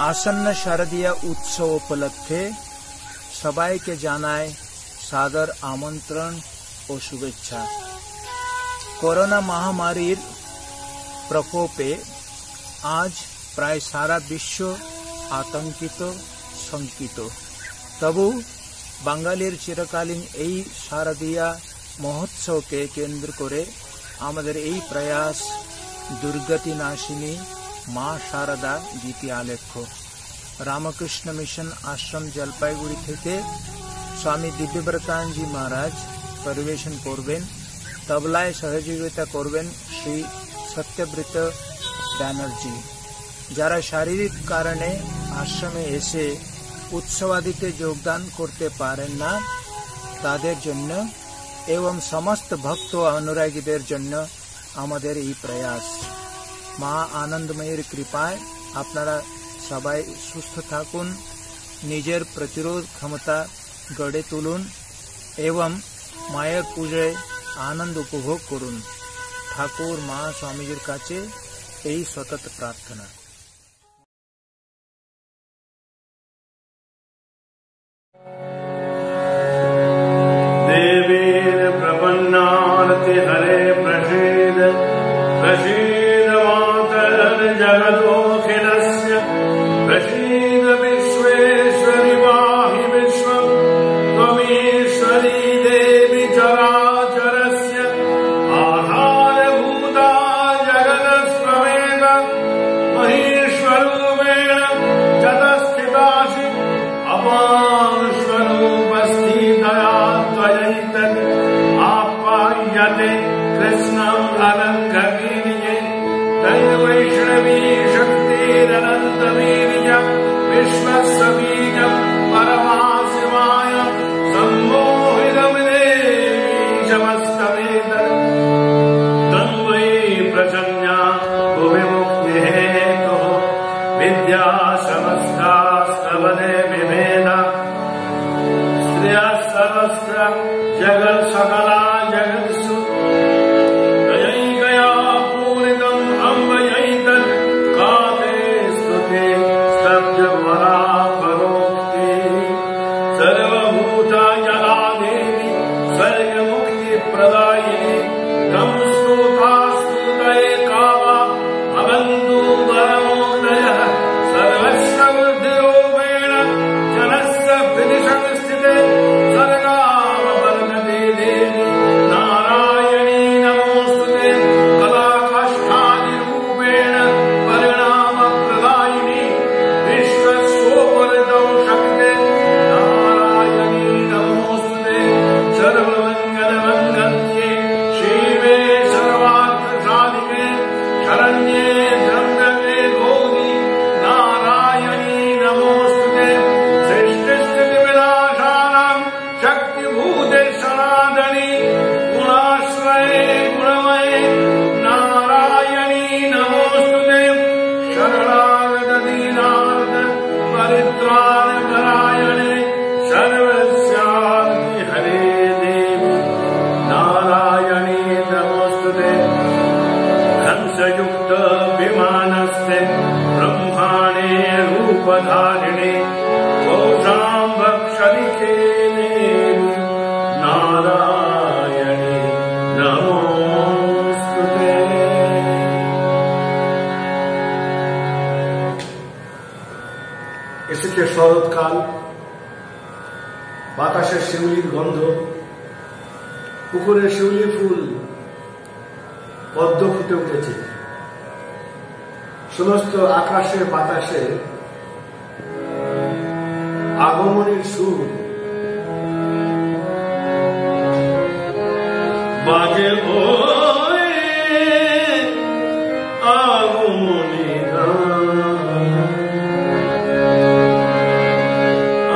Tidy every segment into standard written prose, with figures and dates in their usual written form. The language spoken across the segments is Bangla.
आसन्न शारदीय उत्सव उपलक्षे सबाइके जानाय सादर आमंत्रण और शुभेच्छा। कोरोना महामारीर प्रकोपे आज प्राय सारा विश्व आतंकित शंकित, तबु बांगालिर चिरकालीन এই শারদীয়া মহোৎসবকে কেন্দ্র করে আমাদের এই প্রয়াস দুর্গতি নাশিনী মা শারদা গীতি আলেখ্য। রামকৃষ্ণ মিশন আশ্রম জলপাইগুড়ি থেকে স্বামী দিব্যব্রতানজি মহারাজ পরিবেশন করবেন। তবলায় সহযোগিতা করবেন শ্রী সত্যব্রত ব্যানার্জি। যারা শারীরিক কারণে আশ্রমে এসে उत्सवादिते योगदान करते पारेन ना तादेर जन्य एवं समस्त भक्त अनुरागीदेर जन्य आमादेर एई प्रयास। मा आनंदमयीर कृपाय आपनारा सबाई सुस्थ थाकुन, निजेर प्रतिरोध क्षमता गड़े तुलुन एवं मायेर पूजाय आनंद उपभोग करुन। ठाकुर मा स्वामीजीर काछे एई सतत प्रार्थना। प्रपन्नारति हरे प्रसीद प्रसीद मातर जगदोऽखिलस्य प्रसीद विश्वेश्वरि पाहि विश्वं त्वमीश्वरी देवी चराचरस्य आधारभूता जगदस्त्वमेव महेश्वरूपेण जगत्स्थितासि अपांस्वरूपस्थितया त्वयैतत् आप्यायते कृष्णम् अलङ्घवीर्ये तैर्वैष्णवी शक्तिरनन्तवीर्यम् विश्वस्य बीजम् परमाशिवाय सम्मोहितम् देवीशमस्तमेतत् तन्वै प्रसन्या भुविमुक्तिहेतुः विद्या समस्तास्तवने विभेदा स्त्रियः जगत् सकला जगत्सु दयैकया पूरितम् अम्बयैतत् काते स्तुते स्तब्धवरा परोक्ति सर्वभूता जला देवी स्वर्गमुक्तिप्रदायिनी तम् स्तुता स्तुतये कामा भवन्तु परमोदयः सर्वस्य वृद्धिरूपेण जनस्य विदिशं स्थिते धारिणे घोषां भक्षरिके देवी नारायणी नमोस्तुते। এসেছে শরৎকাল, বাতাসে শিউলির গন্ধ, পুকুরে শিউলি ফুল পদ্ম ফুটে উঠেছে, সমস্ত আকাশে বাতাসে আগমনের সুর বাজে আগমনী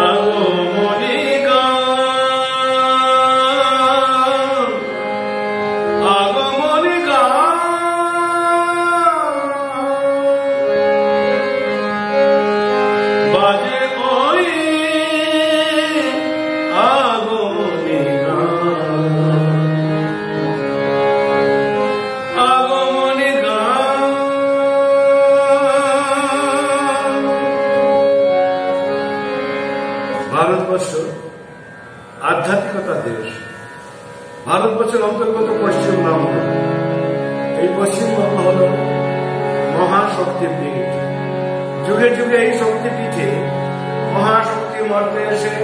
আগমনী আগমনী বাজে ভারতবর্ষ আধ্যাত্মিকতার দেশ। ভারতবর্ষের অন্তর্গত পশ্চিমবঙ্গ। এই পশ্চিমবঙ্গ হল মহাশক্তিপীঠ। যুগে যুগে এই শক্তিপীঠে মহাশক্তি মর্তে এসে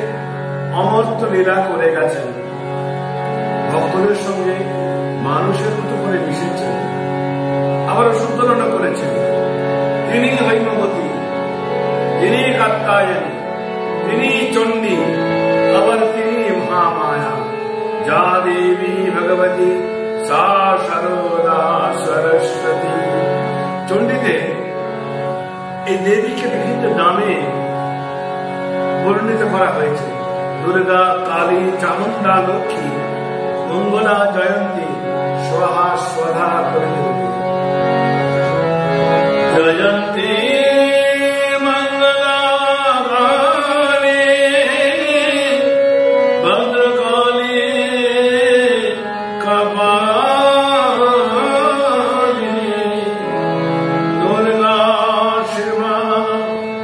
অমর্ত্য লীলা করে গেছেন। ভক্তদের সঙ্গে মানুষের মতো করে মিশেছেন, আবার শুদ্ধরণা করেছেন। তিনি হৈমবতী, তিনি কাত্যায়নী, তিনি চণ্ডী, আবার তিনি মহামায়া। যা দেবী ভগবতী সা শারদা সরস্বতী। চণ্ডীতে এই দেবীকে বিভিন্ন নামে বর্ণিত করা হয়েছে। দুর্গা, কালী, চামুণ্ডা, লক্ষ্মী, মঙ্গলা, জয়ন্তী, স্বাহা স্বধা করে জয়ন্তী মঙ্গলা কালী ভদ্রকালী কপালিনী দুর্গা শিবা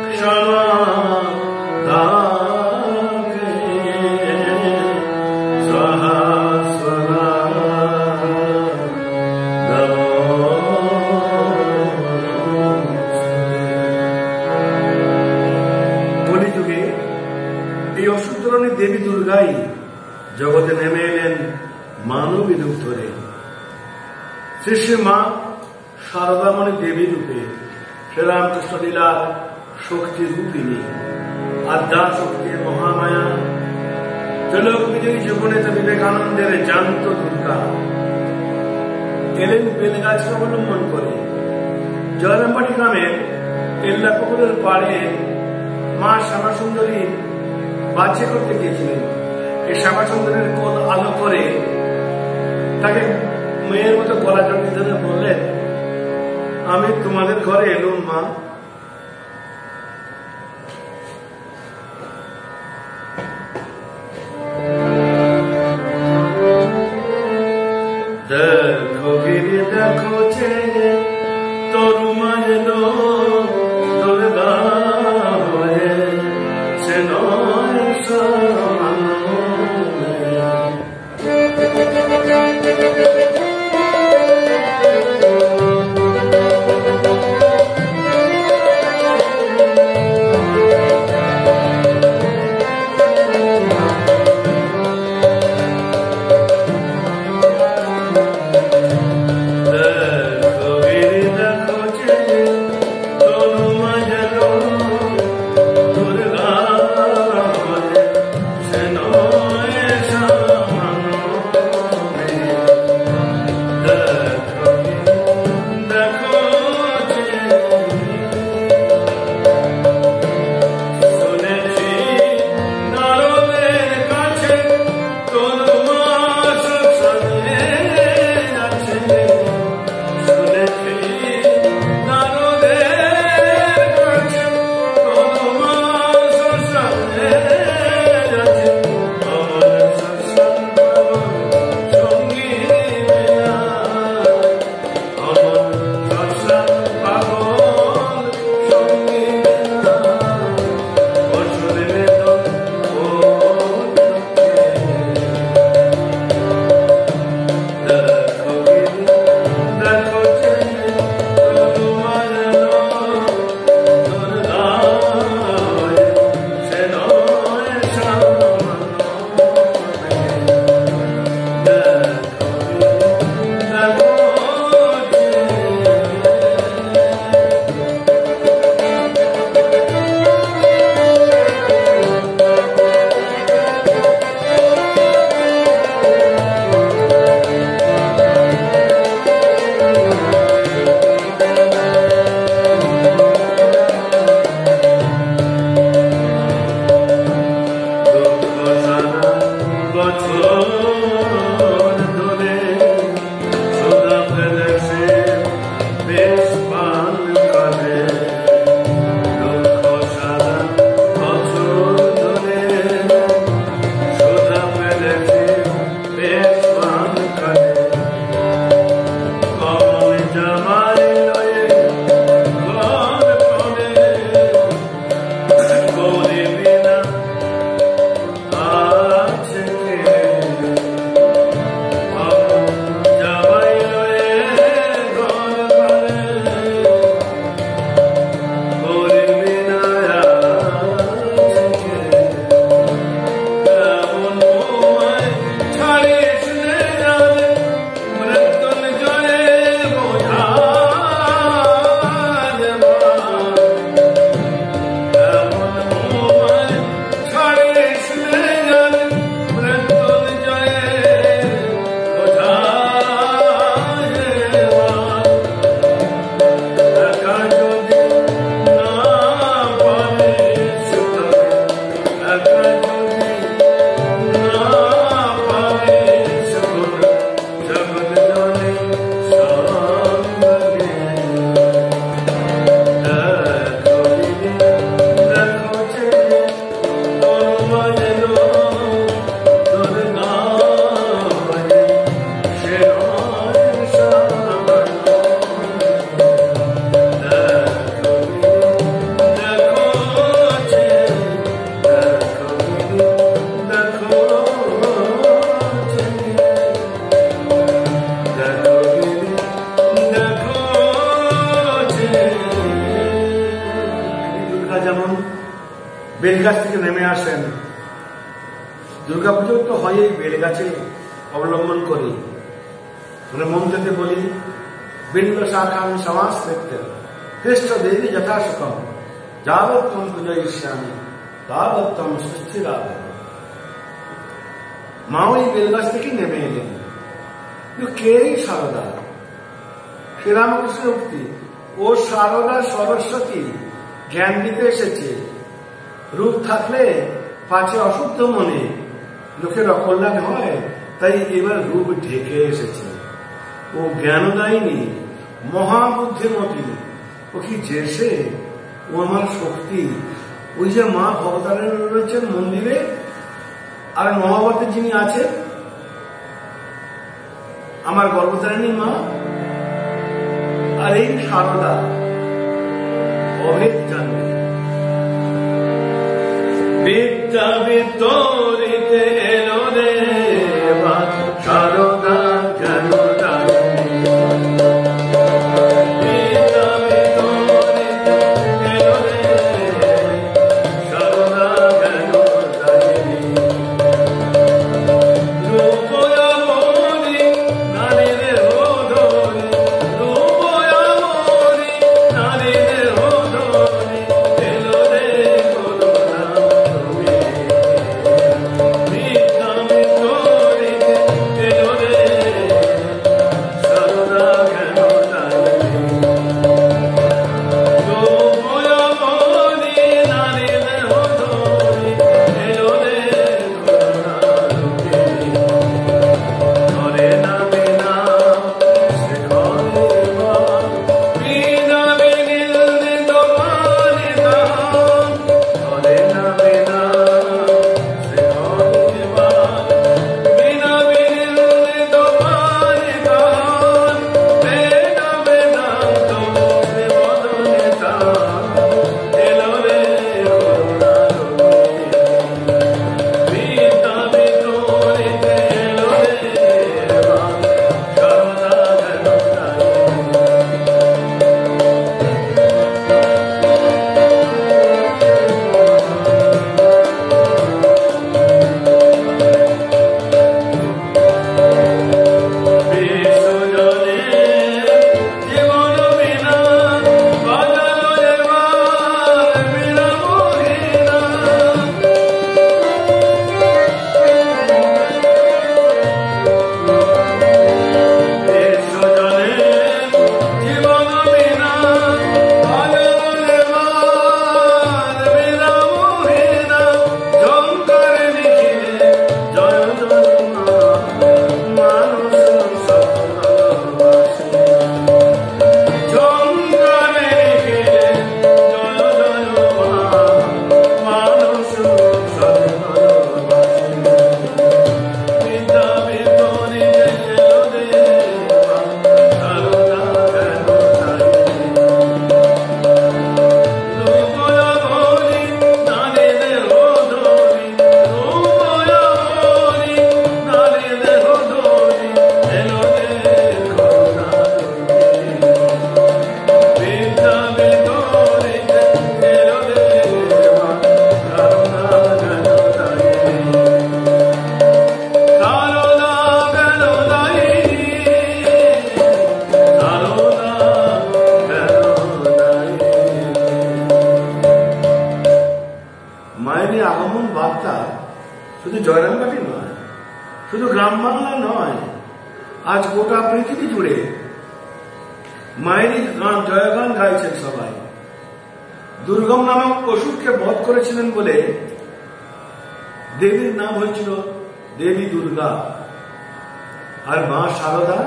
ক্ষমা দেবী দুর্গাই জগতে নেমে এলেন মানবী রূপ ধরে। শ্রী শ্রী মা শারদামণি দেবী রূপে শ্রীরামকৃষ্ণ লীলার শক্তি রূপিণী, আদ্যা শক্তির মহামায়া, তিলক বিজয়ী যুবনেতা বিবেকানন্দের জান্ত দুর্গা এলেন বেলগাছকে অবলম্বন করে। জয়রামবাটি গ্রামের এল্লাপুকুরের পাড়ে মা শ্যামাসুন্দরী বাচ্চা করতে গিয়েছিলেন। এই শ্যামাসুন্দরীর কোল আলো করে তাকে মেয়ের মতো গলা জড়িয়ে ধরে বললেন, আমি তোমাদের ঘরে এলুম মা। দেখো গিরি দেখো চেয়ে তরু মারলো দুর্গা হয়ে, সে নয় সমানো। দুর্গা যেমন বেলগাছ থেকে নেমে আসেন, দুর্গাপুজো তো হয় এই বেলগাছে অবলম্বন করে। মানে মন্ত্রতে বলি, বিল্ল শাখাং সমাস্পৃত্য কৃষ্ণ দেবী যথাসুখম যাবত্তম পূজয়িষ্যামি তাবত্তম সুস্থিরাব। মা ওই বেলগাছ থেকে নেমে এলেন। কে সারদা? শ্রীরামকৃষ্ণের উক্তি, ও সারদা সরস্বতী জ্ঞান দিতে এসেছে। রূপ থাকলে পাছে অশুদ্ধ মনে লোকের অকল্যাণ হয়, তাই এবার রূপ ঢেকে এসেছে। ও জ্ঞান দেয়নি, মহাবুদ্ধিমতী। ও কি জেসে? ও আমার শক্তি। ওই যে মা ভবতারিণী রয়েছেন মন্দিরে, আর মহাভারতে যিনি আছেন আমার গর্ভতারিণী মা, আর এই সারদা অভেদ জানবে। বিদ্যা বিতরিতে এলো রে সারদা জ্ঞান শুধু জয়রামবাটি নয়, শুধু গ্রাম বাংলা নয়, আজ গোটা পৃথিবী জুড়ে মায়েরই জয়গান গাইছেন সবাই। দুর্গম নামক অসুরকে বধ করেছিলেন বলে দেবীর নাম হয়েছিল দেবী দুর্গা। আর মা সারদা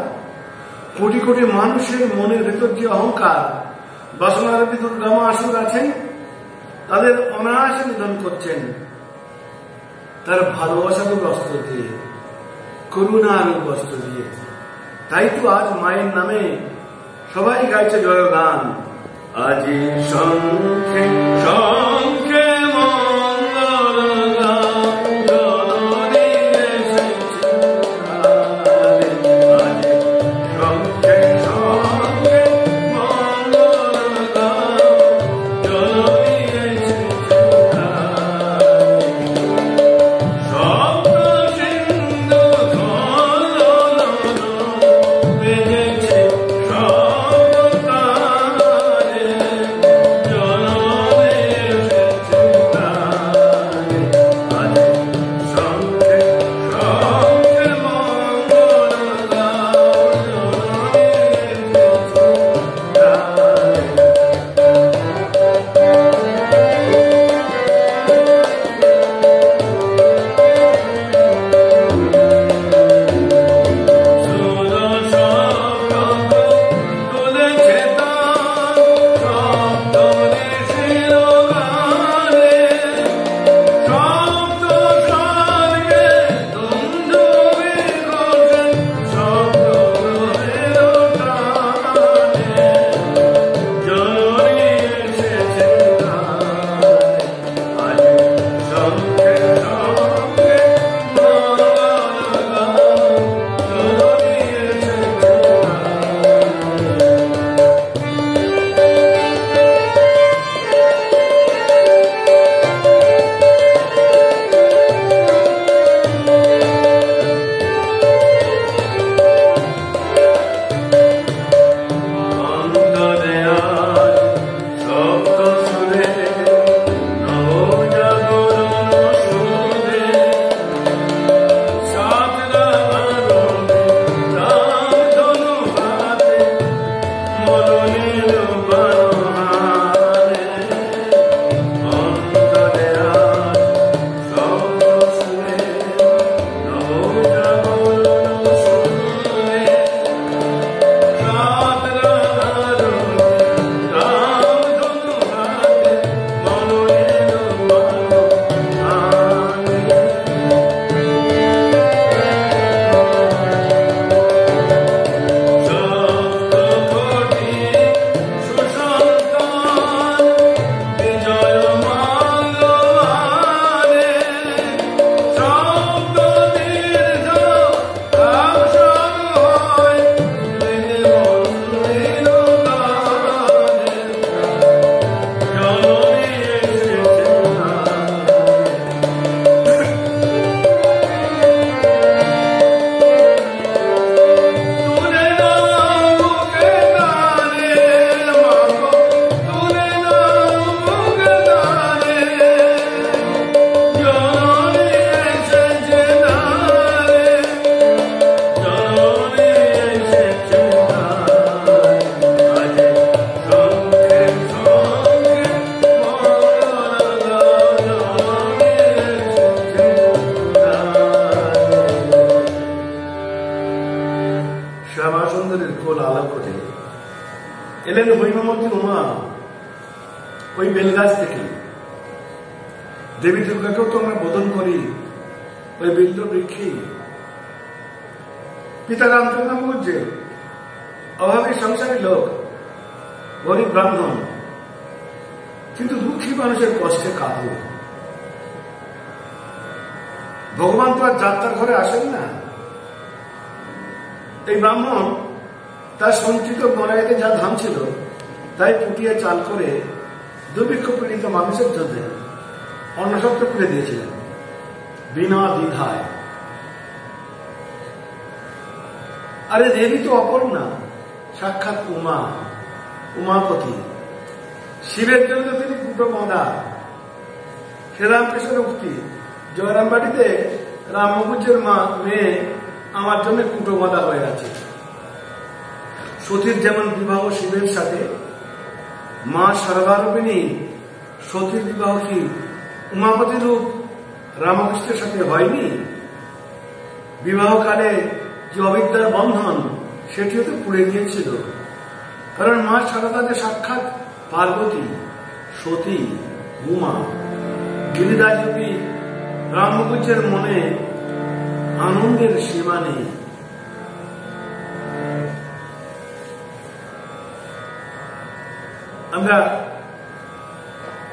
কোটি কোটি মানুষের মনের ভেতর যে অহংকার বাসনারূপী দুর্গা মা আসুর আছেন, তাদের অনায়াসে নিধন করছেন তার ভালোবাসার বস্ত্র দিয়ে, করুণার বস্ত্র দিয়ে। তাই তো আজ মায়ের নামে সবাই গাইছে জয়গান। আজি শঙ্খে শঙ্খে মঙ্গল গান, এলেন হৈমবতী উমা ওই বেলগাছ থেকে। দেবী দুর্গাকেও তো আমরা বোধন করি ওই বিল্ল বৃক্ষে। পিতা রামচন্দ্র মুখুজ্জে অভাবী সংসারী লোক, গরিব ব্রাহ্মণ, কিন্তু দুঃখী মানুষের কষ্টে কাতর। ভগবান তো আর যাত্রার ঘরে আসেন না। এই ব্রাহ্মণ তার সঞ্চিত মরাইতে যা ধান ছিল তাই ফুটিয়ে চাল করে দুর্ভিক্ষ পীড়িত মানুষের জন্য অন্নসত্র খুলে দিয়েছিলেন বিনা দ্বিধায়। আরে দেবী তো অপর্ণা, সাক্ষাৎ উমা, উমাপতি। শিবের জন্য তিনি কুটো মদা। শ্রীরামকৃষ্ণের উক্তি, জয়রামবাটিতে রাম মুখুজ্জের মেয়ে আমার জন্য কুটো মদা হয়ে আছে। সতীর যেমন বিবাহ শিবের সাথে, মা সর্বারূপিণী সতীর বিবাহ কি উমাপতি রূপ রামকৃষ্ণের সাথে হয়নি? বিবাহকালে যে অবিদ্যার বন্ধন সেটিও তো পুড়ে গিয়েছিল। কারণ মা সারদা যে সাক্ষাৎ পার্বতী, সতী, উমা। গিরিরাজরূপী রাম মুখুজ্জের মনে আনন্দের সীমা নেই। আমরা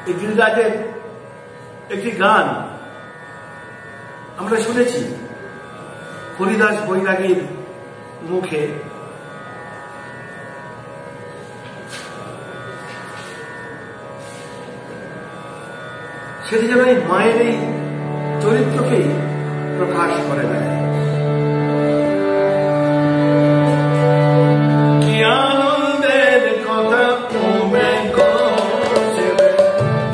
এই গিরিরাজের একটি গান আমরা শুনেছি হরিদাস বৈরাগীর মুখে। সেটি যেন এই মায়ের এই চরিত্রকেই প্রকাশ করে দেয়। কি আনন্দের কথা তুমি করছিলে,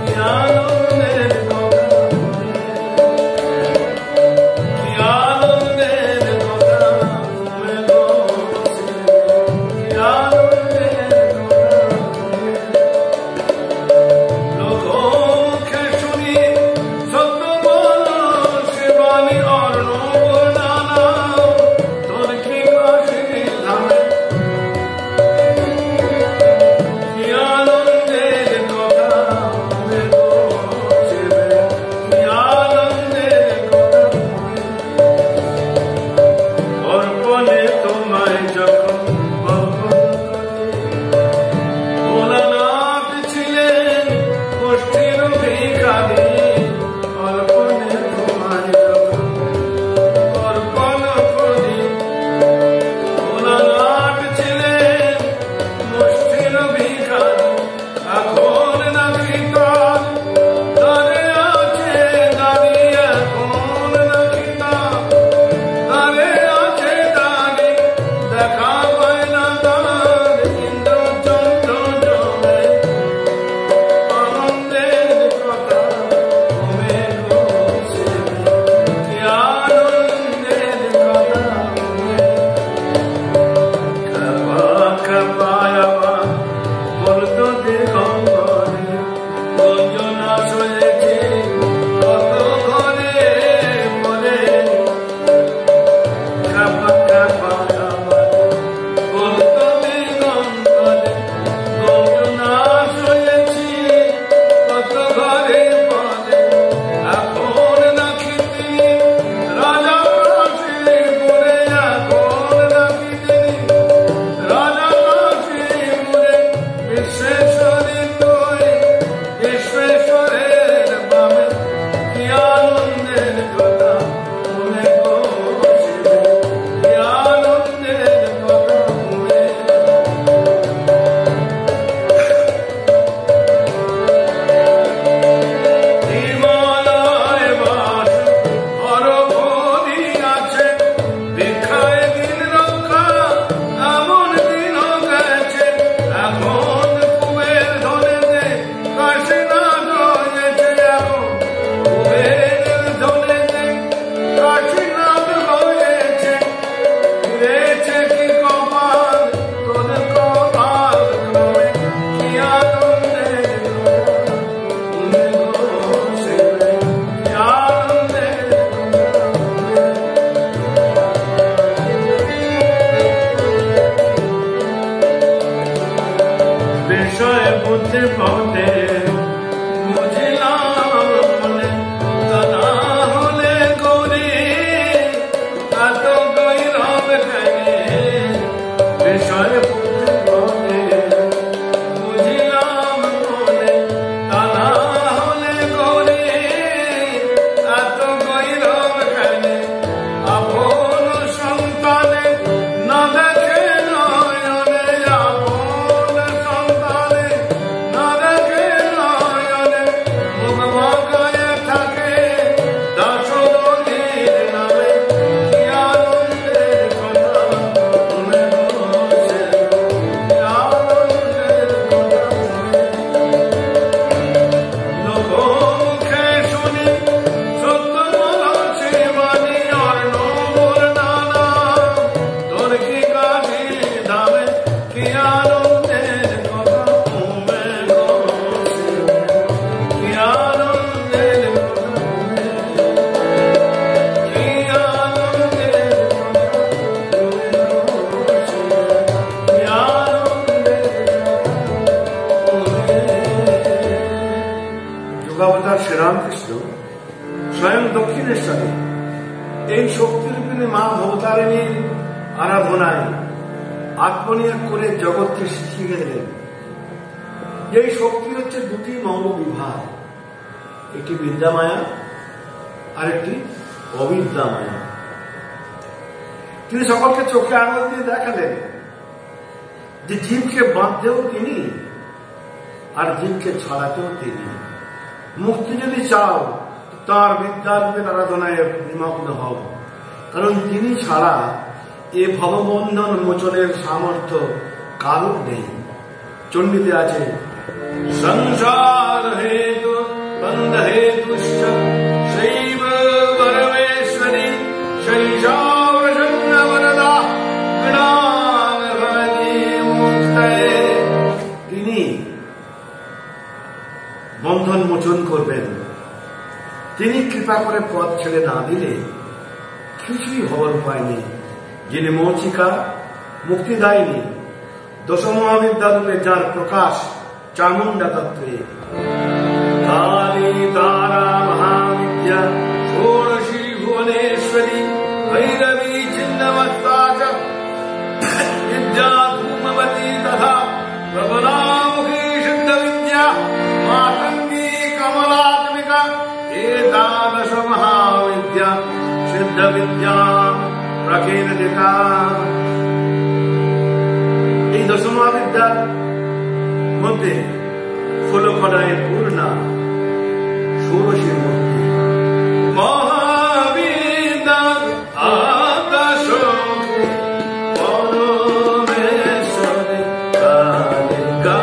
কি আনন্দের কথা, কি আনন্দের কথা তুমি করছিলে, কি আনন্দের কথা। যুগাবতার শ্রীরামকৃষ্ণ স্বয়ং দক্ষিণেশ্বরে এই শক্তিরূপিণী মা ভবতারিণীর আরাধনায় আত্মনিয়োগ করে জগৎকে শিখিয়ে দিলেন। এই শক্তি হচ্ছে দুটি মৌল বিভাগ, একটি বিদ্যা মায়া আর একটি অবিদ্যা মায়া। তিনি সকলকে চোখে আঙুল দিয়ে দেখালেন যে জীবকে বাঁধতেও তিনি আর জীবকে ছড়াতেও তিনি। মুক্তি যদি চাও তার বিদ্যারূপের আরাধনায় নিমগ্ন হও, কারণ তিনি ছাড়া এ ভববন্ধন মোচনের সামর্থ্য কারো নেই। চণ্ডীতে আছে সংসার হেতু বন্ধ হেতুশ্চ শৈব পরমেশ্বরী শৈশাবসন্ন বরদা গণান ভবতি মুক্তয়ে। তিনি বন্ধন মোচন করবেন। তিনি কৃপা করে পথ ছেড়ে না দিলে কিছুই হওয়ার উপায় নেই। যিনি মৌচিকা মুক্তিদায়িনী দশমহাবিদ্যারূপে যার প্রকাশ চামুণ্ডা তত্ত্বে, কালী তারা মহাবিদ্যা ষোড়শী ভুবনেশ্বরী ভৈরবী ছিন্নমস্তা চ বিদ্যা ধূমবতী তথা প্রবলামুখী সিদ্ধ বিদ্যা মাতঙ্গী কমলাত্মিকা एकादश महाविद्या सिद्ध विद्या प्रकीर्तिता। এই দশ মহাবিদ্যার মধ্যে ষোলকড়ায় পূর্ণা ষোড়শীর মূর্তি মহাবিদ্যা আকাশ পরমেশ্বরী কালিকা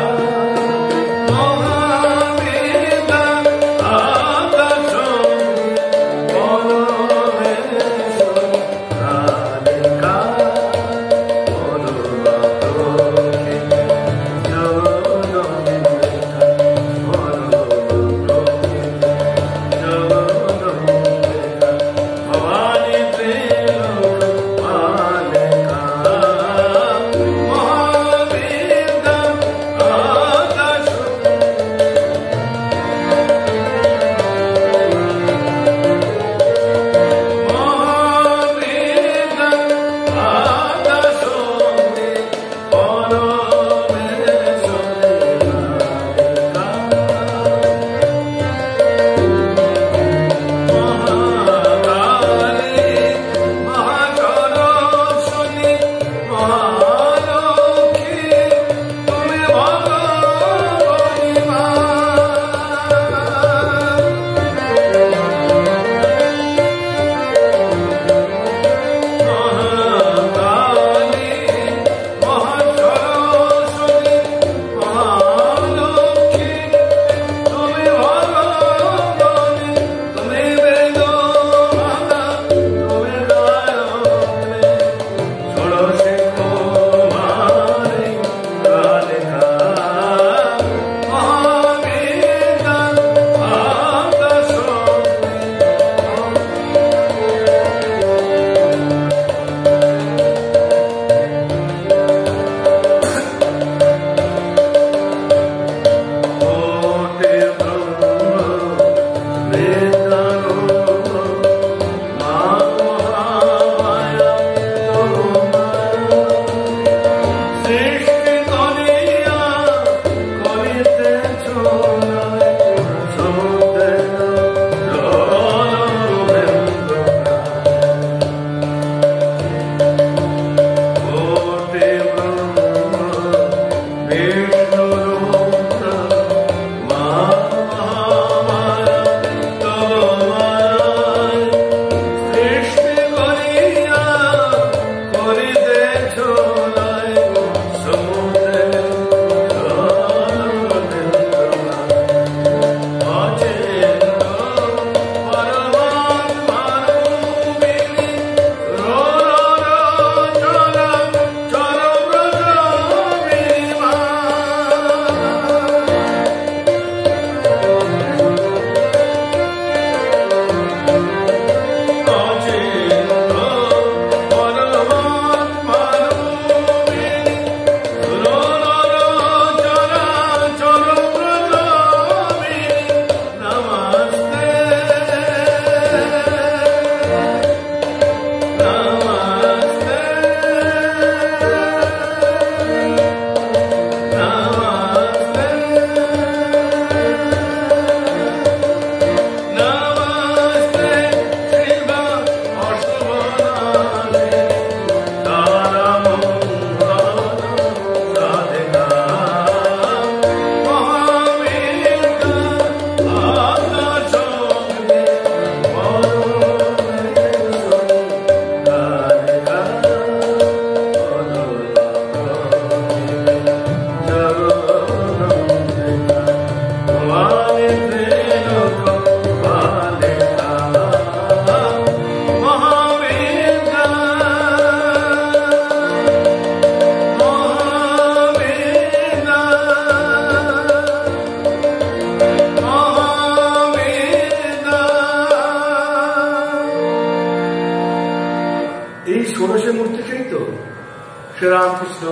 শ্রীরামকৃষ্ণ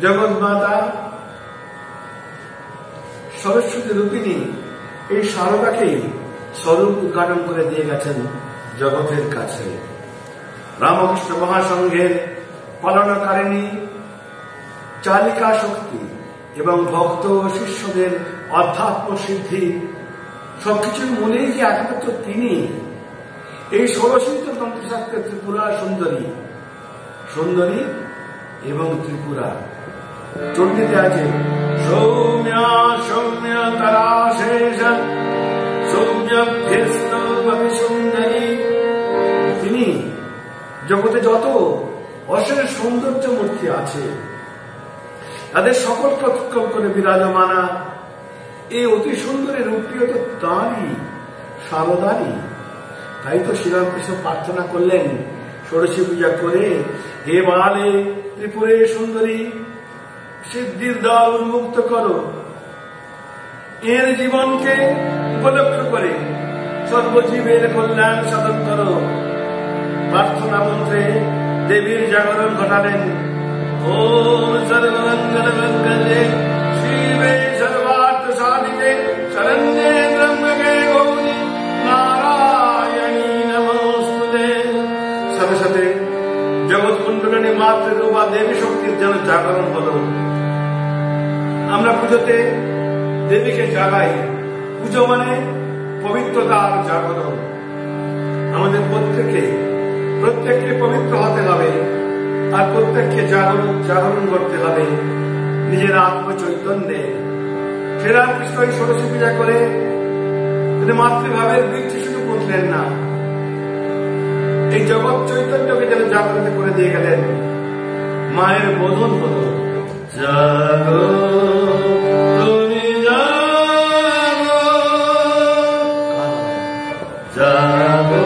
জগৎ মাতা সরস্বতী রূপিণী এই শারদাকেই স্বরূপ উদ্ঘাটন করে দিয়ে গেছেন জগতের কাছে। রামকৃষ্ণ মহাসংঘের পালনকারিণী চালিকা শক্তি এবং ভক্ত ও শিষ্যদের অধ্যাত্ম সিদ্ধি সবকিছুর মূলেই যে একমাত্র তিনি, এই ষোড়শীত তন্ত্রশাস্ত্রের ত্রিপুরা সুন্দরী, সুন্দরী এবং ত্রিপুরা। চণ্ডীতে আছে সৌম্যা সৌম্য তারা শেষ সৌম্যভ্যস্তবতি সুন্দরী। তিনি জগতে যত অশেষ সৌন্দর্য মূর্তি আছে তাদের সকল অতিক্রম করে বিরাজমানা এই অতি সুন্দরী রূপটিও তো তাঁরই, শারদারই। তাই তো শ্রীরামকৃষ্ণ প্রার্থনা করলেন ষোড়শী পূজা করে, হে বালে ত্রিপুরে সুন্দরী, সিদ্ধির দ্বার উন্মুক্ত করো, এর জীবনকে উপলক্ষ করে সর্বজীবের কল্যাণ সাধন করো। প্রার্থনা মন্ত্রে দেবীর জাগরণ ঘটালেন। ওম সর্বমঙ্গল মঙ্গলে শিবে সর্বার্থ সাধিকে শরণ্যে ত্র্যম্বকে গৌরী নারায়ণী নমস্তুতে। সাথে সাথে জগৎ কুণ্ডলিনী মাতৃরূপা দেবী শক্তির যেন জাগরণ হল। আমরা পুজোতে দেবীকে জাগাই। পুজো মানে পবিত্রতার জাগরণ। আমাদের প্রত্যেককে পবিত্র হতে হবে, আর প্রত্যেককে জাগরণ করতে হবে নিজের আত্মচৈতন্যে। শ্রীরামকৃষ্ণ এই ষোড়শী পূজা করে তিনি মাতৃভাবের বীর্যে শুধু পুঁতলেন না, এই জগৎ চৈতন্যকে যেন জাগ্রত করে দিয়ে গেলেন। মায়ের বোধন হল জাগো তুমি জাগো, জাগো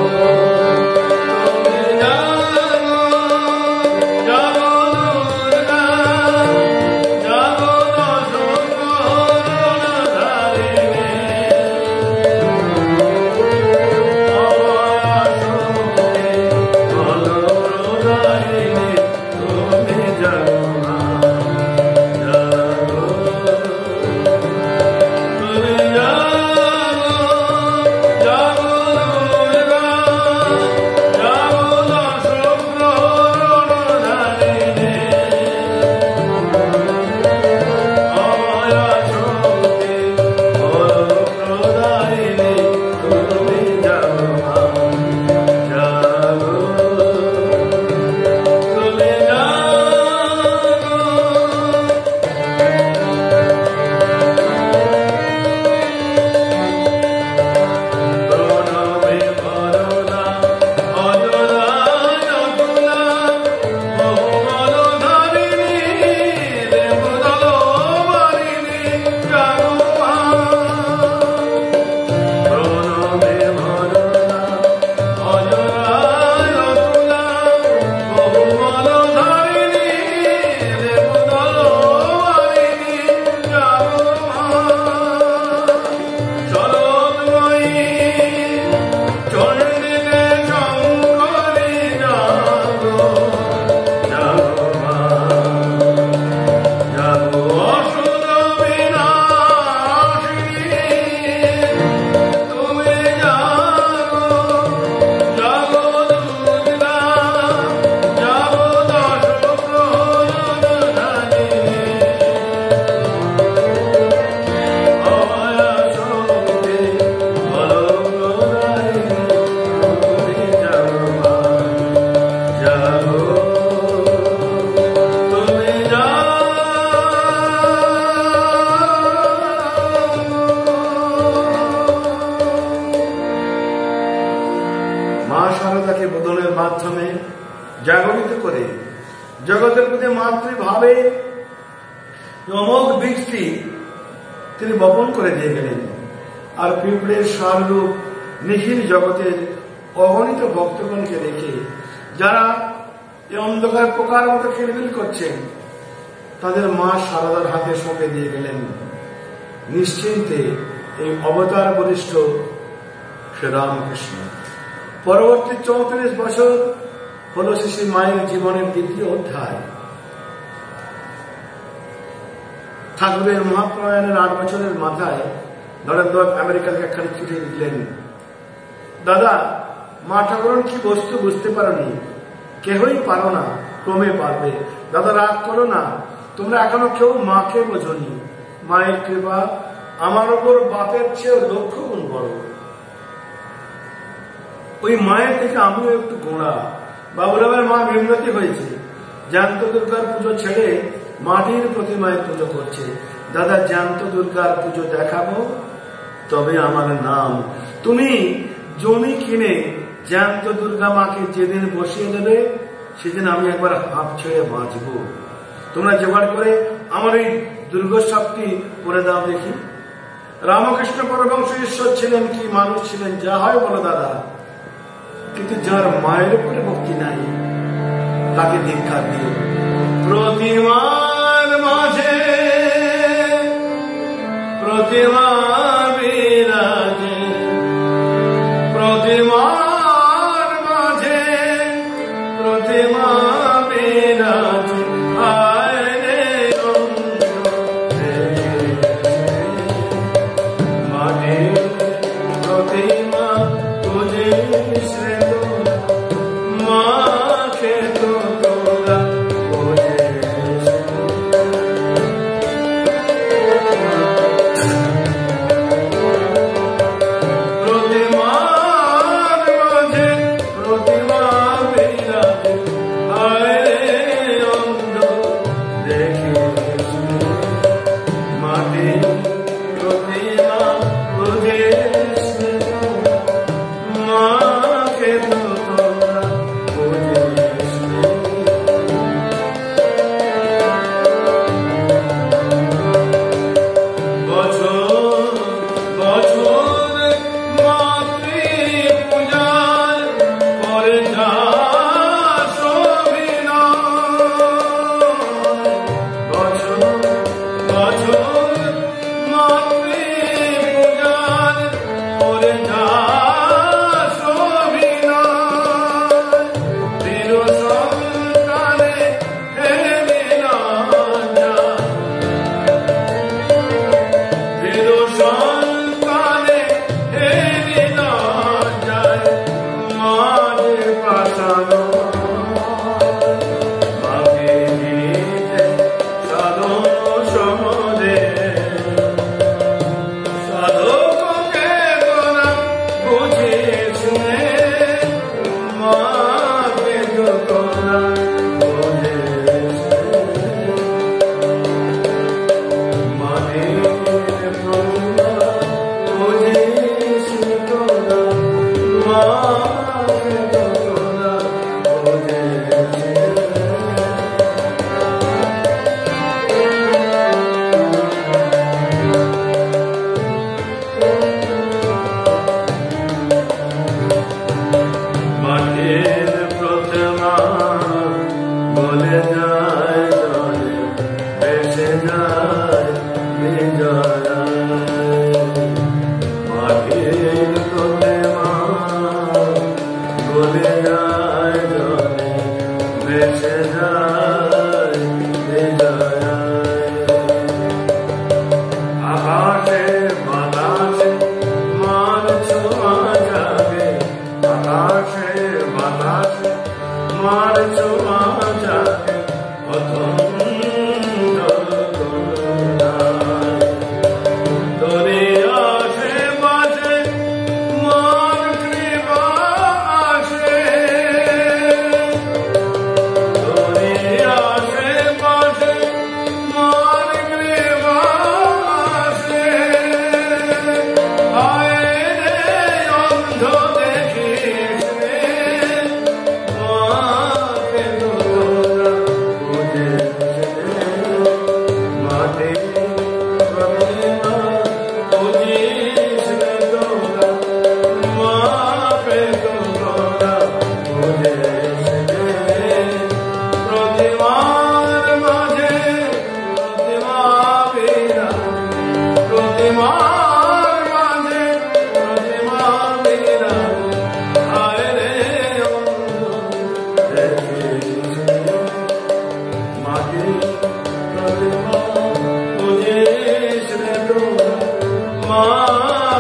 মাধ্যমে জাগরিত করে জগতের প্রতি মাতৃভাবে অমোঘ বীজটি তিনি বপন করে দিয়ে গেলেন। আর পিঁপড়ের সাররূপ নিখিল জগতের অগণিত ভক্তগণকে দেখে যারা এই অন্ধকার পোকার মতো খিলবিল করছেন, তাদের মা সারদার হাতে সঁপে দিয়ে গেলেন। নিশ্চিন্তে এই অবতার বরিষ্ঠ শ্রীরামকৃষ্ণ। পরবর্তী 34 বছর হল শ্রী মায়ের জীবনের দ্বিতীয় অধ্যায়। ঠাকুরের মহাপ্রয়াণের 8 বছরের মাথায় নরেন্দ্র আমেরিকাকে একখানি চিঠি লিখলেন, দাদা, মা ঠাকুরন কি বস্তু বুঝতে পারোনি, কেহই পারো না, ক্রমে পারবে। দাদা, রাগ করো না, তোমরা এখনো কেউ মাকে বোঝনি। মায়ের কৃপা আমার ওপর বাপের চেয়ে 1,00,000 গুণ বড়। ওই মায়ের থেকে আমিও একটু গোড়া। বাবুরামের মা বিমরতি হয়েছে, জ্যান্ত দুর্গার পুজো ছেড়ে মাটির প্রতিমায় পুজো করছে। দাদা, জ্যান্ত দুর্গার পুজো দেখাবো, তবে আমার নাম। তুমি জমি কিনে জ্যান্ত দুর্গা মাকে যেদিন বসিয়ে দেবে, সেদিন আমি একবার হাঁপ ছেড়ে বাঁচব। তোমরা জোগাড় করে আমার এই দুর্গোৎসবটি করে দাও দেখি। রামকৃষ্ণ পরমহংস ঈশ্বর ছিলেন কি মানুষ ছিলেন, যা হয় বলো দাদা, কিন্তু যার মায়ের উপরে ভক্তি নাই তাকে দীক্ষা দিও। প্রতিমার মাঝে প্রতিমা বিরাজে, প্রতিমার মাঝে প্রতিমা বিরাজে, আয় রে মাটির প্রতিমা তুঝে শ্রেত, মাকে তো তোরা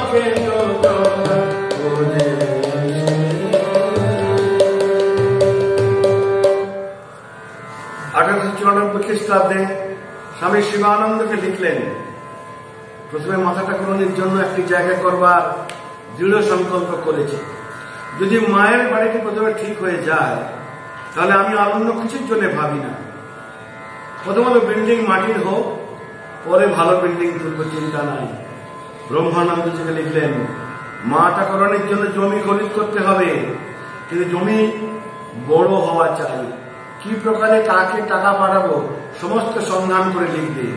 মাকে যত খোঁজে। 1894 খ্রিস্টাব্দে স্বামী শিবানন্দকে লিখলেন, প্রথমে মাথা ঠাকুরানির জন্য একটি জায়গা করবার দৃঢ় সংকল্প করেছে। যদি মায়ের বাড়িটি প্রথমে ঠিক হয়ে যায় তাহলে আমি আর অন্য কিছুর জন্য ভাবি না। প্রথমত বিল্ডিং মাটির হোক, পরে ভালো বিল্ডিং তুলব, চিন্তা নাই। ব্রহ্মানন্দজিকে লিখলেন, মা ঠাকুরানির জন্য জমি খরিদ করতে হবে, কিন্তু জমি বড় হওয়া চাই। কি প্রকারে কাকে টাকা পাঠাবো সমস্ত সন্ধান করে লিখবে।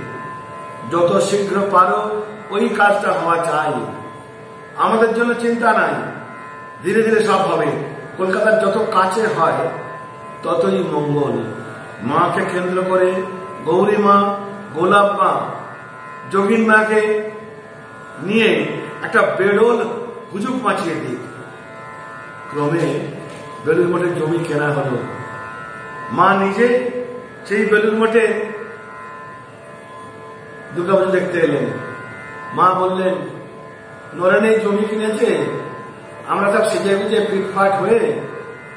যত শীঘ্র পারো ওই কাজটা হওয়া চাই। আমাদের জন্য চিন্তা নাই, ধীরে ধীরে সব হবে। কলকাতার যত কাছে হয় ততই মঙ্গল। মাকে কেন্দ্র করে গৌরী মা, গোলাপ মা, যোগিন মাকে নিয়ে একটা বেডল হুজুক মাছিয়ে দিক। ক্রমে বেলুর মঠে জমি কেনা হলো। মা নিজে সেই বেলুর মঠে দুর্গাপুজো দেখতে এলেন। মা বললেন, নরেন এই জমি কিনেছে, আমরা সব সেজে গুজে ফিটফাট হয়ে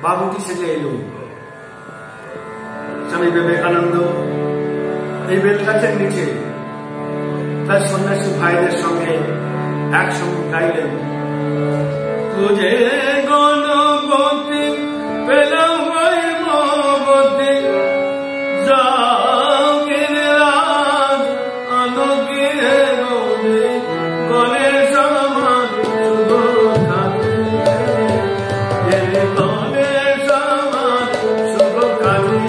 বাবুটি সেজে এলুম। স্বামী বিবেকানন্দ এই বেল গাছের নিচে তার সন্ন্যাসী ভাইদের সঙ্গে একসঙ্গে গাইলেন, তুঝে গণপতি পেলাম মগতি, জাগির রাজ আলোকে গৌরে, গণেশ আমার শুভ কাজে, গণেশ আমার শুভ কাজে।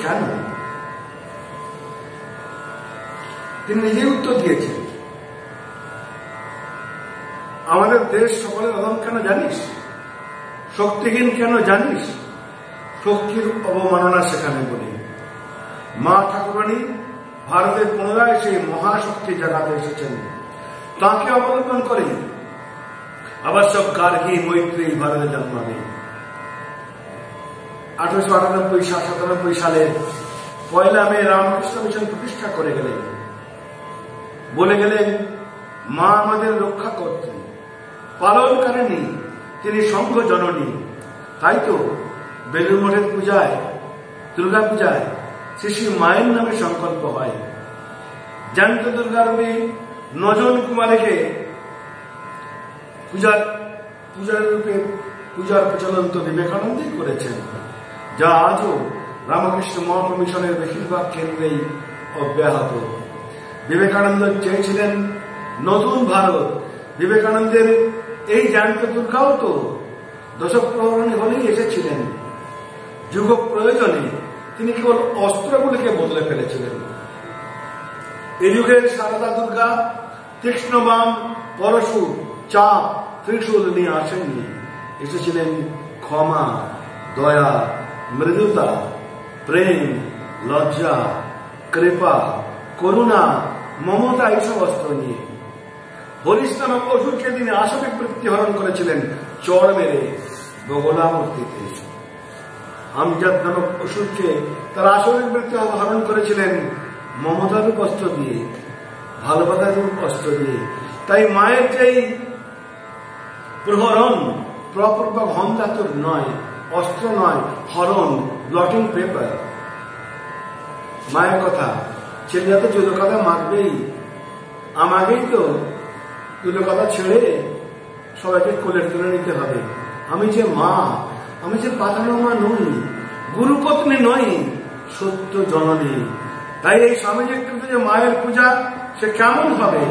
কেন? তিনি নিজেই উত্তর দিয়েছেন, আমাদের দেশ সকলের অধম কেন জানিস? শক্তিহীন কেন জানিস? শক্তির অবমাননা সেখানে বলি। মা ঠাকুরানী ভারতের পুনরায় সেই মহাশক্তি জাগাতে এসেছেন। তাকে অবলম্বন করে আবশ্যক গার্গী মৈত্রী ভারতে জন্মাবে। 1898-97 সালে 1 মে রামকৃষ্ণ মিশন প্রতিষ্ঠা করে গেলেন। বলে গেলেন, মা আমাদের রক্ষা করতে পালনকারিণী, তিনি সংঘ জননী। তাই তো বেলুর মঠের পূজায়, দুর্গা পূজায় শ্রী মায়ের নামে সংকল্প হয়। জ্যান্ত দুর্গারূপী 9 জন কুমারীকে পূজার প্রচলন তো বিবেকানন্দই করেছেন, যা আজও রামকৃষ্ণ মঠ মিশনের বেশিরভাগ কেন্দ্রেই অব্যাহত। বিবেকানন্দ চেয়েছিলেন নতুন ভারত। বিবেকানন্দের এই জ্যান্ত দুর্গাও তো দশক প্রহরণী হলেই এসেছিলেন। যুগ প্রয়োজনে তিনি কেবল অস্ত্রগুলিকে বদলে ফেলেছিলেন। এই যুগের সারদা দুর্গা তীক্ষ্ণ বাম, পরশু, চাপ, ত্রিশূল নিয়ে আসেননি। এসেছিলেন ক্ষমা, দয়া, মৃদুতা, প্রেম, লজ্জা, কৃপা, করুণা, মমতা এইসব অস্ত্র নিয়ে। হরিশ নামক অসুরকে তিনি আসরিক বৃত্তি হরণ করেছিলেন চড় মেরে বগলা মূর্তিতে। আমজাদ নামক অসুরকে তার আসরিক বৃত্তি হরণ করেছিলেন মমতার অস্ত্র দিয়ে, ভালোবাসার অস্ত্র দিয়ে। তাই মায়ের যেই প্রহরণ প্রপূর্বক হন্তাতুর নয়, অস্ত্র নয়, হরণ, ব্লটিং পেপার। মায়ের কথা, ছেলেরা তো জুতো কথা মাখবেই। আমাকেই তো জুতো কথা ছেড়ে সবাইকে কোলের তুলে নিতে হবে। আমি যে মা, আমি যে পাঠানো মা নই, গুরুপত্নী নই, সত্য জননী। তাই এই স্বামীজির যে মায়ের পূজা, সে কেমন হবে?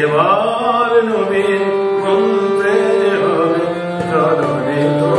এবার নবীন মন্ত্রে হবে জননী তো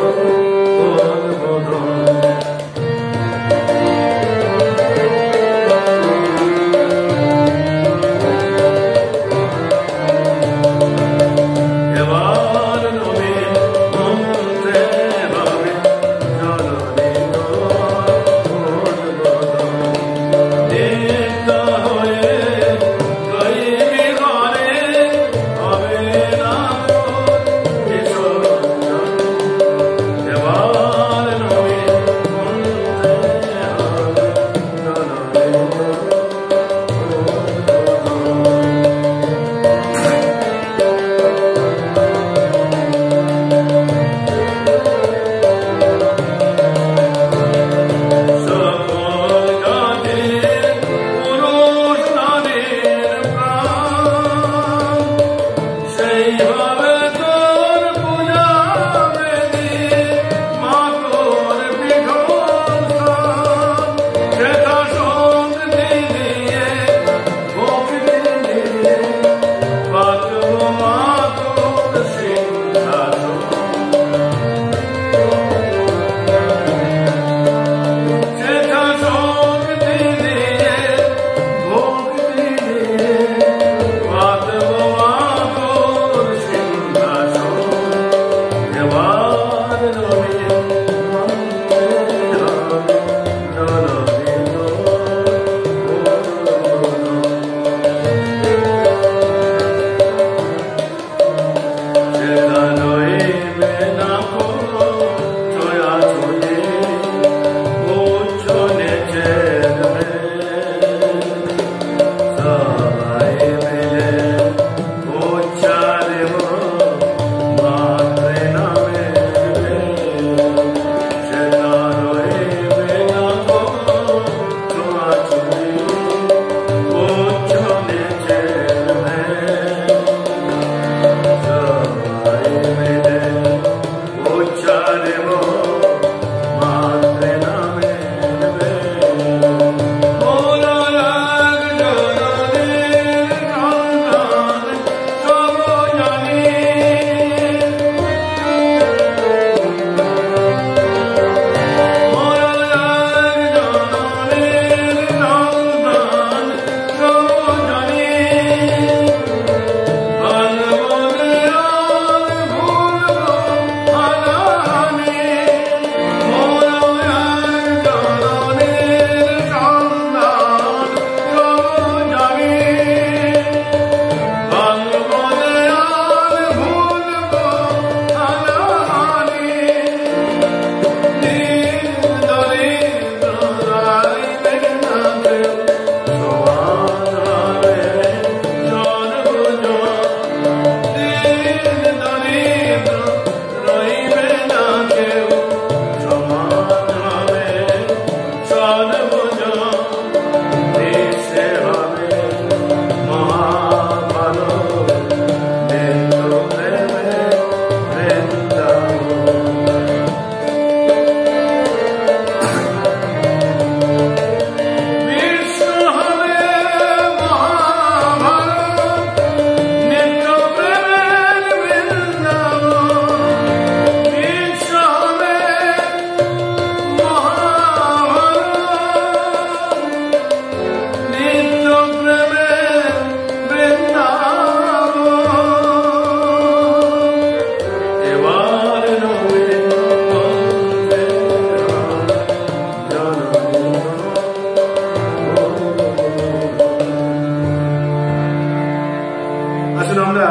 আসলে আমরা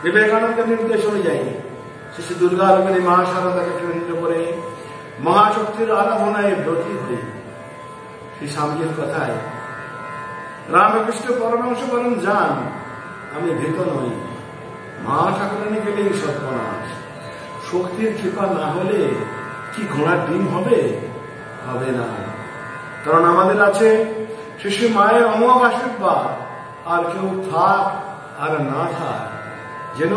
বিবেকানন্দের নির্দেশনে যাইনি, শ্রী দুর্গা রূপিণী মা শারদাকে কেন্দ্র করে মহাশক্তির আরাধনায় ব্রতী হই। শ্রী স্বামীজির কথায় রামকৃষ্ণ পরমহংস বলেন, যান আমি ভীত নই, মা ঠাকুরানী গেলেই সর্বনাশ। শক্তির কৃপা না হলে কি ঘোড়ার ডিম হবে? হবে না। কারণ আমাদের আছে শিশু মায়ের অমোঘ আশীর্বাদ। আর কেউ থাক আর না থাক, যেন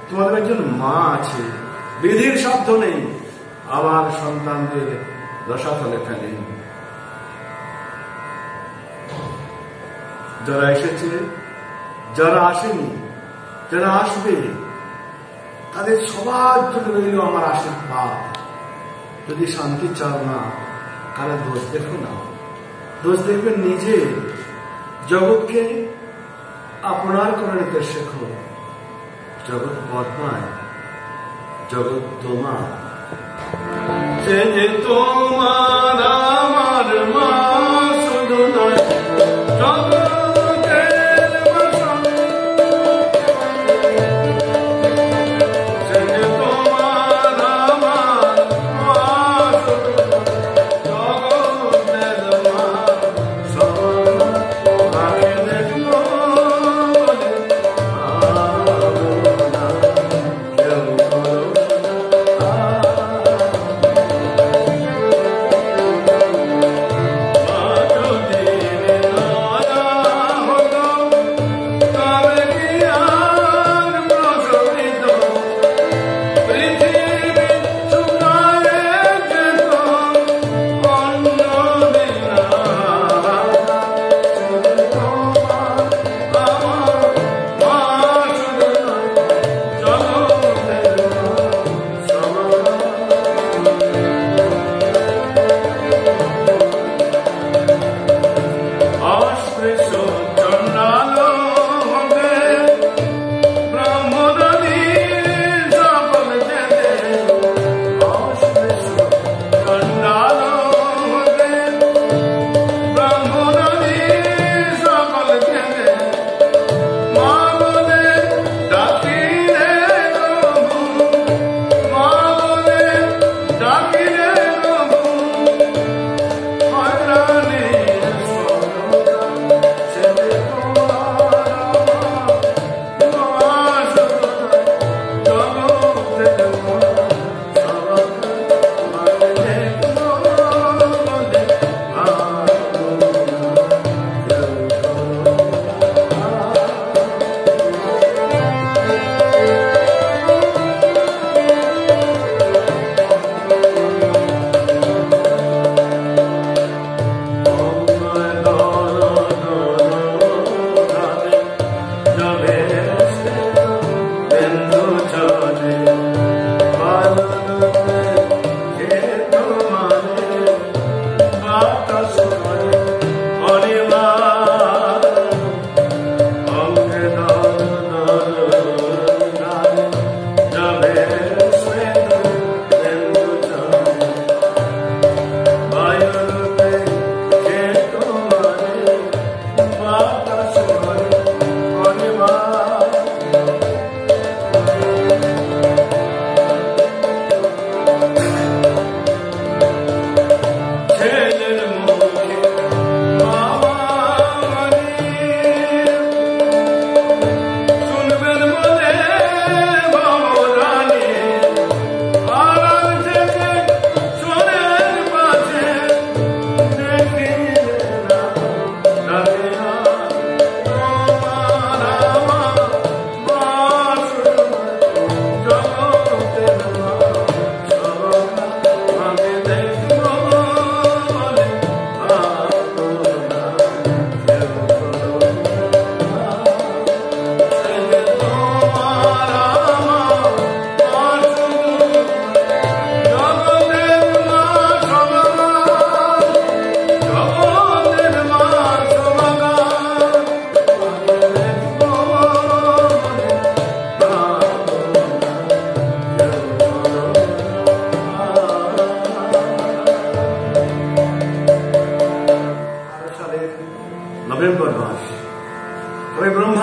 তোমাদের একজন মা আছে, বিধির সাধ্য নেই আমার সন্তানদের রসাতলে ফেলে। যারা এসেছে, যারা আসেনি, যারা আসবে, তাদের সবার জন্য রইল আমার আশীর্বাদ। যদি শান্তি চাও না, কারো দোষ দেখো না, দোষ দেখবে নিজে। জগৎকে আপনার করে নিতে শেখো। জগৎ বদনায়, জগৎ তোমার। যে তোমার আমার মা শুধু নয়, জগতের বাসন। যে তোমার আমার মা শুধু জগতের বাসন। আগে দেখলো বলে কেউ করো না।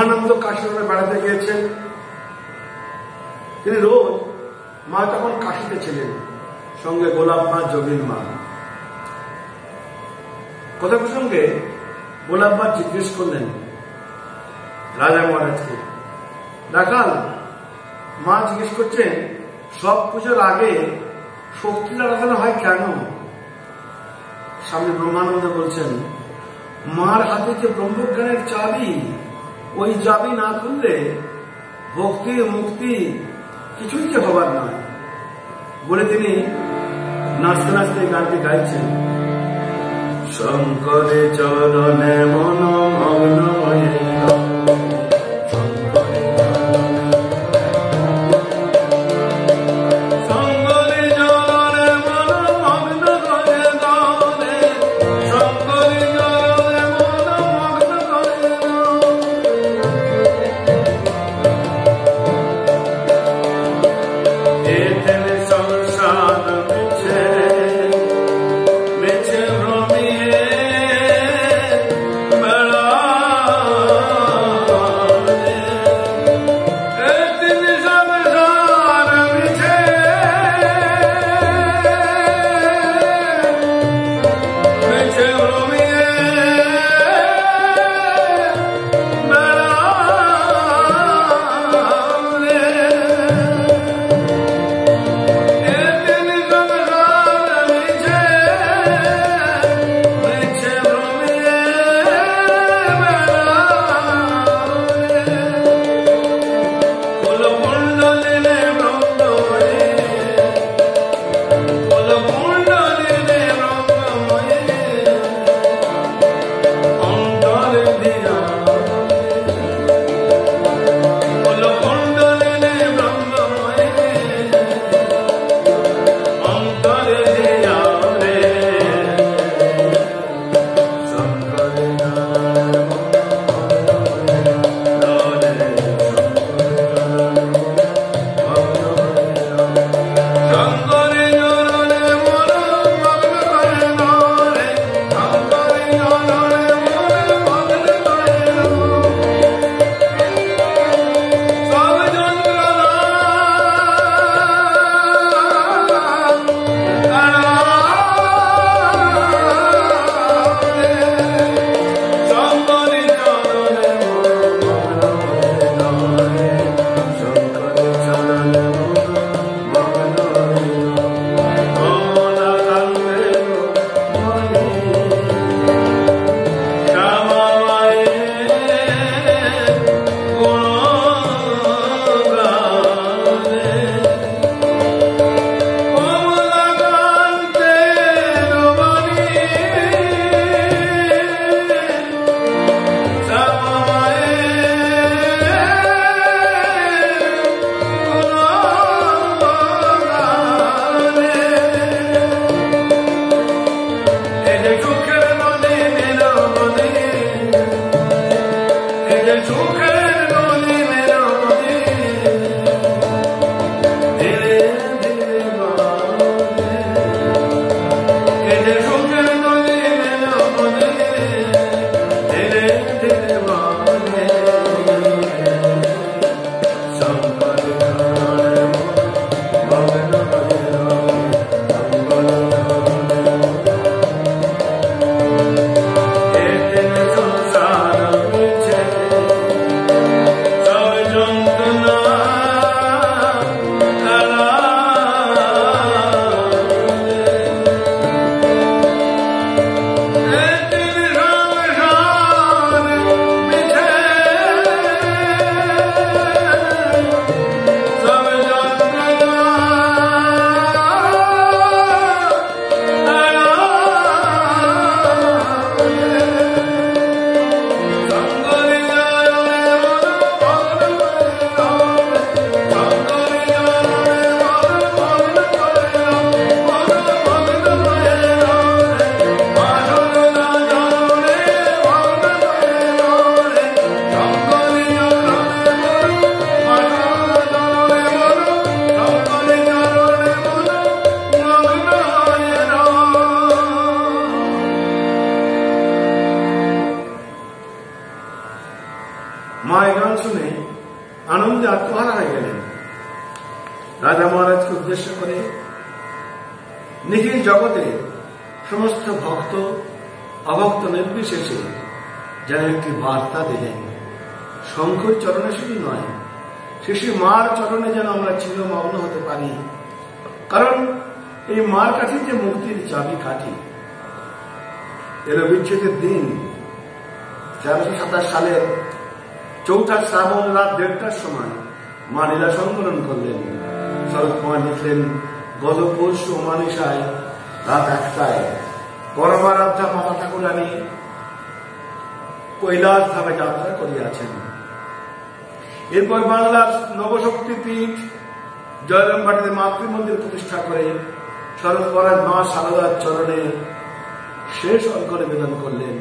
ব্রহ্মানন্দ কাশীতে বেড়াতে গিয়েছেন। তিনি রোজ, মা তখন কাশীতে ছিলেন, সঙ্গে গোলাপ মা, যোগীর মা। কথা প্রসঙ্গে গোলাপ মা জিজ্ঞেস করলেন রাজা মহারাজকে, রাখাল, মা জিজ্ঞেস করছেন সব পুজোর আগে শক্তির আরাধনা হয় কেন? স্বামী ব্রহ্মানন্দ বলছেন, মার হাতে যে ব্রহ্মজ্ঞানের চাবি, ওই চাবি না খুললে ভক্তি মুক্তি কিছুই যে হবার নয়। বলে তিনি নাচতে নাচতে গানটি গাইছেন, শঙ্করে চরণে মন মগ্ন হয়ে গান শুনে আনন্দে আত্মহারা হয়ে গেলেন। রাজা মহারাজকে উদ্দেশ্য করে নিখিল জগতে সমস্ত ভক্ত অভক্ত নির্বিশেষে যেন একটি বার্তা দিলেন। শঙ্কর চরণে শুধু নয়, শিশু মার চরণে যেন আমরা চিরমগ্ন হতে পারি, কারণ এই মার কাছে যে মুক্তির চাবি কাঠি। এর বিচ্ছেদের দিন 1327 সালের 4 শ্রাবণ রাত 1:30টার সময় মা লীলা সংকলন করলেন। শরৎ কুমার লিখলেন, গত পরশু অমানিসায় রাত 1টায় পরমারাধ্যা মাতা ঠাকুরানী কৈলাস ধামে যাত্রা করিয়াছেন। এরপর বাংলার নবশক্তিপীঠ জয়রামবাটিতে মাতৃমন্দির প্রতিষ্ঠা করে শরৎ মহারাজ মা শারদার চরণে শেষ অর্ঘ নিবেদন করলেন।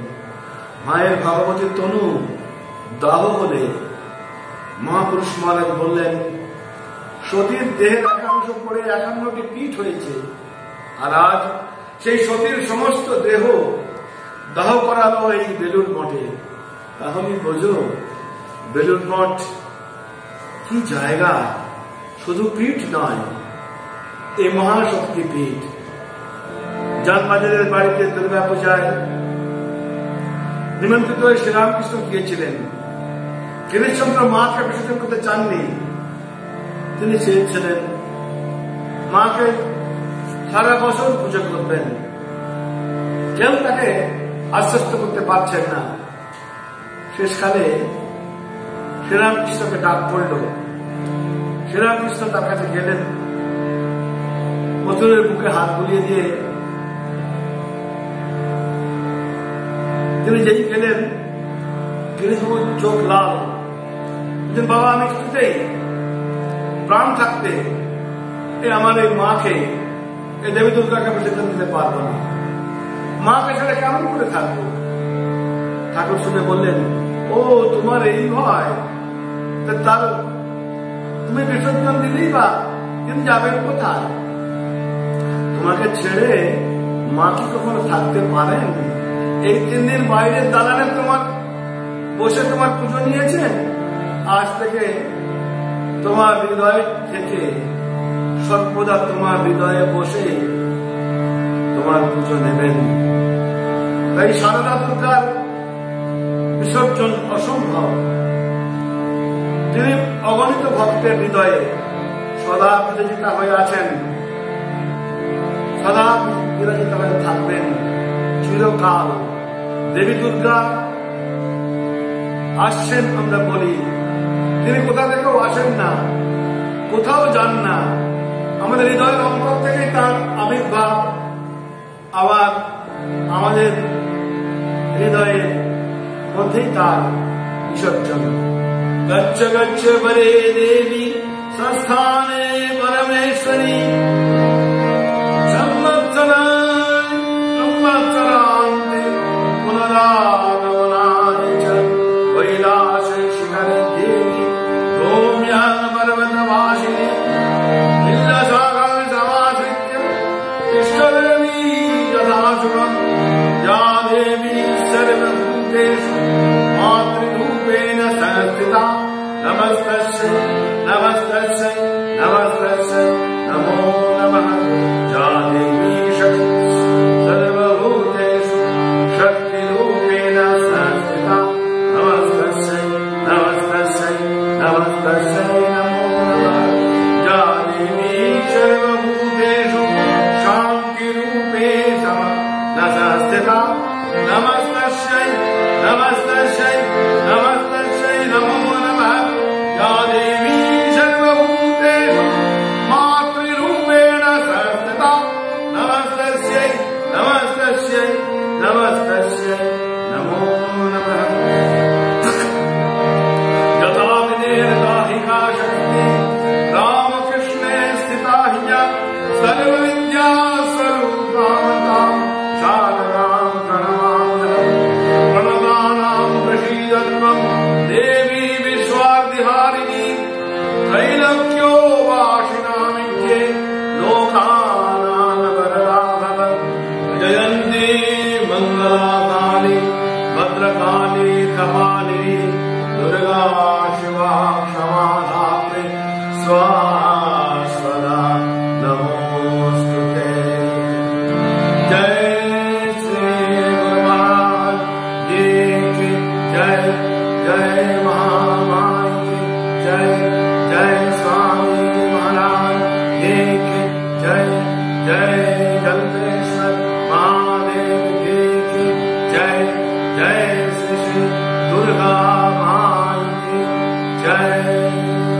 মায়ের ভাগবতীর তনু দাহ হলে মহাপুরুষ মহারাজ বললেন, সতীর দেহের একাংশ পড়ে 51টি পীঠ হয়েছে, আর আজ সেই সতীর সমস্ত দেহ দাহ করালো এই বেলুড় মঠে। তাহলে বোঝো বেলুড় মঠ কি জায়গা, শুধু পীঠ নয়, এই মহাশক্তি পীঠ। জানবাজারের বাড়িতে দুর্গা পূজায় নিমন্ত্রিত হয়ে শ্রীরামকৃষ্ণ গিয়েছিলেন। গিরিশচন্দ্র মাকে বিসর্জন করতে চাননি। তিনি চেয়েছিলেন মাকে সারা বছর পুজো করবেন, কেউ তাকে আশ্বস্ত করতে পারছেন না। শেষকালে শ্রীরামকৃষ্ণকে ডাক পড়ল। শ্রীরামকৃষ্ণ তার কাছে গেলেন, মথুরের বুকে হাত বুলিয়ে দিয়ে তিনি যেই গেলেন, গিরিশচন্দ্র চোখ লাল। বাবা, আমি কিছুতেই প্রাণ থাকতে আমার এই মাকে, এই দেবী দুর্গাকে বিসর্জন দিতে পারবো না। মাকে ছেড়ে কেমন করে থাকবো? ঠাকুর শুনে বললেন, ও তোমার এই ভয়, তার তুমি বিসর্জন দিলেই বা তিনি যাবেন কোথায়? তোমাকে ছেড়ে মা কি কখনো থাকতে পারেন? এই 3 দিন বাইরের দালানে তোমার বসে তোমার পুজো নিয়েছেন, আজ থেকে তোমার হৃদয় থেকে সর্বদা তোমার হৃদয়ে বসে তোমার পুজো নেবেন। তাই সারদা দুর্গার বিসর্জন অসম্ভব। তিনি অগণিত ভক্তের হৃদয়ে সদা বিরাজিতা হয়ে আছেন, সদা বিরাজিতা হয়ে থাকবেন চিরকাল। দেবী দুর্গা আসছেন আমরা বলি, তিনি কোথা থেকেও আসেন না, কোথাও যান না, আমাদের হৃদয়ের অন্তর থেকেই তার আবির্ভাব, আবার আমাদের হৃদয়ের মধ্যেই তার বিসর্জন। গচ্ছ গচ্ছ বরে দেবী সংস্থানে পরমেশ্বরী সংবৎসরান্তে পুনরাগমনায় চ কৈলাসে শিখরে দেবী রোম্যান পর্বতবাসিনী নীলসাগর সমাশ্রিত্য কৃষ্ণদেবী যথাশুভম যা দেবী সর্বভূতেষু মাতৃরূপেণ সংস্থিতা নমস্তস্যৈ নমস্তস্যৈ নমস্তস্যৈ নমো নমঃ। যা দেবী সর্বভূতেষু শক্তিরূপেণ সংস্থিতা নমস্তস্যৈ নমস্তস্যৈ নমস্তস্যৈ নমো নমঃ। যা দেবী সর্বভূতেষু শান্তিরূপেণ সংস্থিতা নমস্তস্যৈ নমস্তস্যৈ নমস্তস্যৈ নমো নমঃ। যা দেবী সর্বভূতেষু जय।